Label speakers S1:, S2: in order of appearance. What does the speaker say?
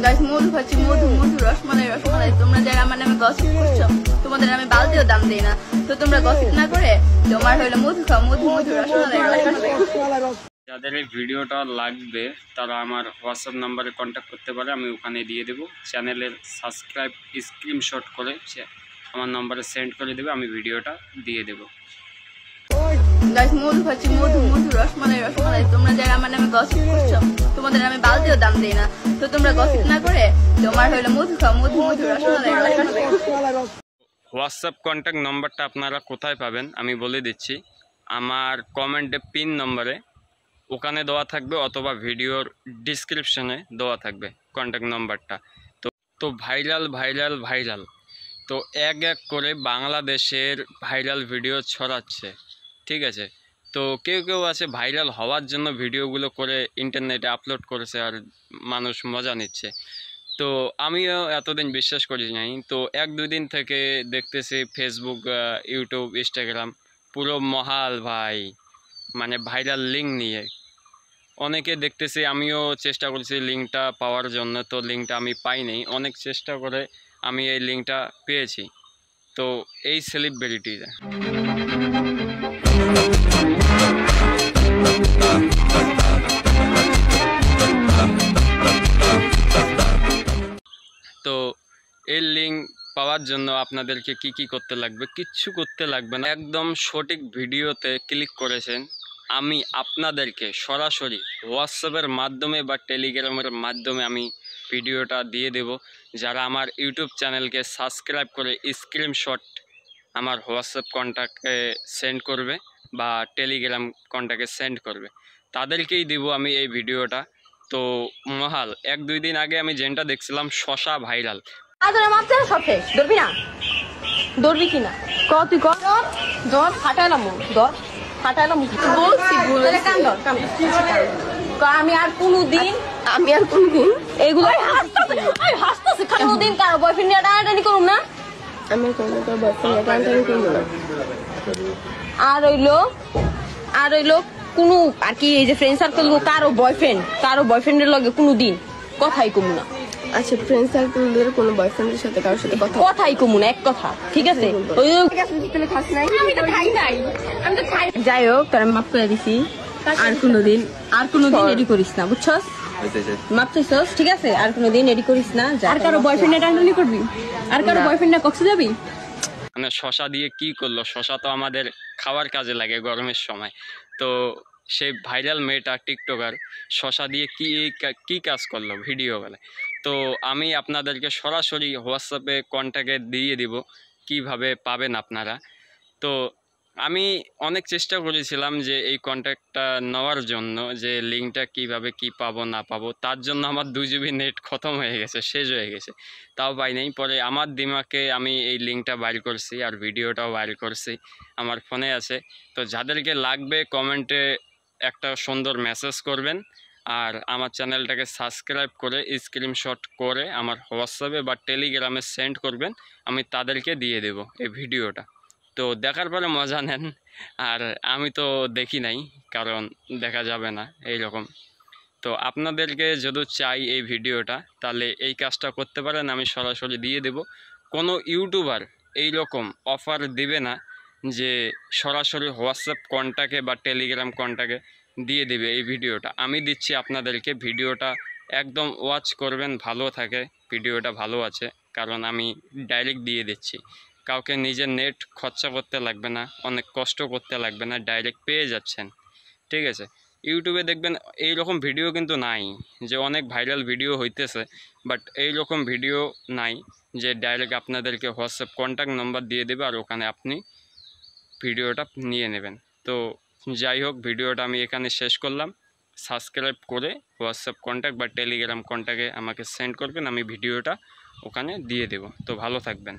S1: Guys মধু খাচ্ছি, মধু মধু রসমালাই রসমালাই। তোমরা যারা আমার নামে গসিপ করছো তোমাদের আমি বালতিও দাম দেই না। তো তোমরা গসিপ না করে তোমার হইলো মধু খাও, মধু মধু রসমালাই রসমালাই।
S2: যাদের এই ভিডিওটা লাগবে তারা আমার হোয়াটসঅ্যাপ নাম্বারে কন্ট্যাক্ট করতে পারে, আমি ওখানে দিয়ে দেবো। চ্যানেলের সাবস্ক্রাইব স্ক্রিনশট করে আমার নাম্বারে সেন্ড করে দেবে, আমি ভিডিওটা দিয়ে দেবো।
S1: গাইস মধু খাচ্ছি, মধু মধু রসমালাই রসমালাই। তোমরা যারা আমার নামে গসিপ করছো তোমাদের আমি বালতিও দাম দেই না। তো তোমরা গসিপ না করে তোমার হইলো মধু খাও, মধু মধু রসমালাই রসমালাই।
S2: হোয়াটসঅ্যাপ কন্ট্যাক্ট নাম্বারটা আপনারা কোথায় পাবেন আমি বলে দিচ্ছি। আমার কমেন্টে পিন নম্বরে ওখানে দেওয়া থাকবে, অথবা ভিডিওর ডিসক্রিপশনে দেওয়া থাকবে কন্ট্যাক্ট নাম্বারটা। তো ভাইরাল ভাইরাল ভাইরাল তো এক এক করে বাংলাদেশের ভাইরাল ভিডিও ছড়াচ্ছে, ঠিক আছে। তো কেউ কেউ আছে ভাইরাল হওয়ার জন্য ভিডিওগুলো করে ইন্টারনেটে আপলোড করেছে আর মানুষ মজা নিচ্ছে। তো আমিও এতদিন বিশ্বাস করি নাই। তো এক দুই দিন থেকে দেখতেছি ফেসবুক, ইউটিউব, ইনস্টাগ্রাম পুরো মহাল ভাই, মানে ভাইরাল লিঙ্ক নিয়ে অনেকে দেখতেছি। আমিও চেষ্টা করছি লিঙ্কটা পাওয়ার জন্য, তো লিঙ্কটা আমি পাইনি। অনেক চেষ্টা করে আমি এই লিঙ্কটা পেয়েছি। তো এই সেলিব্রিটিরা তো এই লিঙ্ক পাওয়ার জন্য আপনাদেরকে কি কি করতে লাগবে? কিচ্ছু করতে লাগবে না, একদম সঠিক ভিডিওতে ক্লিক করেছেন। আমি আপনাদেরকে সরাসরি হোয়াটসঅ্যাপের মাধ্যমে বা টেলিগ্রামের মাধ্যমে আমি ভিডিওটা দিয়ে দেব। যারা আমার ইউটিউব চ্যানেলকে সাবস্ক্রাইব করে স্ক্রিনশট আমার হোয়াটসঅ্যাপ কন্ট্যাক্টে সেন্ড করবে বা টেলিগ্রাম কন্ট্যাক্টে সেন্ড করবে, তাদেরকেই দেব আমি এই ভিডিওটা। তো মহাল এক দুই দিন আগে আমি যেটা দেখছিলাম শশা ভাইরাল।
S3: সব শেষ, ধরবি না? ধরবি কিনা ক, তুই কর ধর, ফাটাইলাম ধর, ফাটাইলাম বলছি কান ধর, আমি আর কোনদিন এইগুলো হাসতেছে কোনদিন কারো বয়ফ্রেন্ড নিয়ে টানাটানি করুন না। আমি আর হইলো কোনো আর কি এই যে ফ্রেন্ড সার্কেল কারো বয়ফ্রেন্ডের লগে কোনোদিন কথাই কমু না।
S1: আচ্ছা, ফ্রেন্ড সার্কেলের কোনো বয়ফ্রেন্ডের সাথে কারোর সাথে
S3: কথাই কমু না, এক কথা, ঠিক আছে? যাই হোক, তোর মাফ করে দিছি। আর কোনোদিন এডি করিস না, বুঝছস? মাপ চাইছস, ঠিক আছে? আর কোনোদিন এডি করিস না। আর কারো বয়ফ্রেন্ডে টানাটানি করবি? আর কারো বয়ফ্রেন্ডে কক্সে যাবি?
S2: মানে শশা দিয়ে কি করলো? শশা তো আমাদের খাওয়ার কাজে লাগে গরমের সময়। তো সেই ভাইরাল মেয়েটা টিকটকার শশা দিয়ে কি কাজ করলো ভিডিও বলে। তো আমি আপনাদেরকে সরাসরি হোয়াটসঅ্যাপে কন্ট্যাক্টে দিয়ে দিব কিভাবে পাবেন আপনারা। তো আমি অনেক চেষ্টা করেছিলাম যে এই কন্ট্যাক্টটা নেওয়ার জন্য, যে লিঙ্কটা কিভাবে কি পাবো না পাবো, তার জন্য আমার 2 GB নেট খতম হয়ে গেছে, শেষ হয়ে গেছে, তাও পাই নাই। পরে আমার দিমাগে আমি এই লিঙ্কটা বাইর করছি আর ভিডিওটাও বাইর করছি, আমার ফোনে আছে। তো যাদেরকে লাগবে কমেন্টে একটা সুন্দর মেসেজ করবেন আর আমার চ্যানেলটাকে সাবস্ক্রাইব করে স্ক্রিনশট করে আমার হোয়াটসঅ্যাপে বা টেলিগ্রামে সেন্ড করবেন, আমি তাদেরকে দিয়ে দেব এই ভিডিওটা। তো দেখার পরে মজা নেন। আর আমি তো দেখি নাই, কারণ দেখা যাবে না এইরকম। তো আপনাদেরকে যদি চাই এই ভিডিওটা, তাহলে এই কাজটা করতে পারেন, আমি সরাসরি দিয়ে দেব। কোনো ইউটিউবার এই রকম অফার দিবে না যে সরাসরি হোয়াটসঅ্যাপ কন্ট্যাক্টে বা টেলিগ্রাম কন্ট্যাক্টে দিয়ে দেবে এই ভিডিওটা। আমি দিচ্ছি আপনাদেরকে, ভিডিওটা একদম ওয়াচ করবেন, ভালো থাকে, ভিডিওটা ভালো আছে, কারণ আমি ডাইরেক্ট দিয়ে দিচ্ছি। কাউকে নিজের নেট খরচা করতে লাগবে না, অনেক কষ্ট করতে লাগবে না, ডাইরেক্ট পেয়ে যাচ্ছেন, ঠিক আছে? ইউটিউবে দেখবেন এই রকম ভিডিও কিন্তু নাই, যে অনেক ভাইরাল ভিডিও হইতেছে, বাট এই রকম ভিডিও নাই যে ডাইরেক্ট আপনাদেরকে হোয়াটসঅ্যাপ কন্ট্যাক্ট নাম্বার দিয়ে দেবে আর ওখানে আপনি ভিডিওটা নিয়ে নেবেন। তো যাই হোক, ভিডিওটা আমি এখানে শেষ করলাম। সাবস্ক্রাইব করে হোয়াটসঅ্যাপ কন্ট্যাক্ট বা টেলিগ্রাম কন্ট্যাক্টে আমাকে সেন্ড করবেন, আমি ভিডিওটা ওখানে দিয়ে দেব। তো ভালো থাকবেন।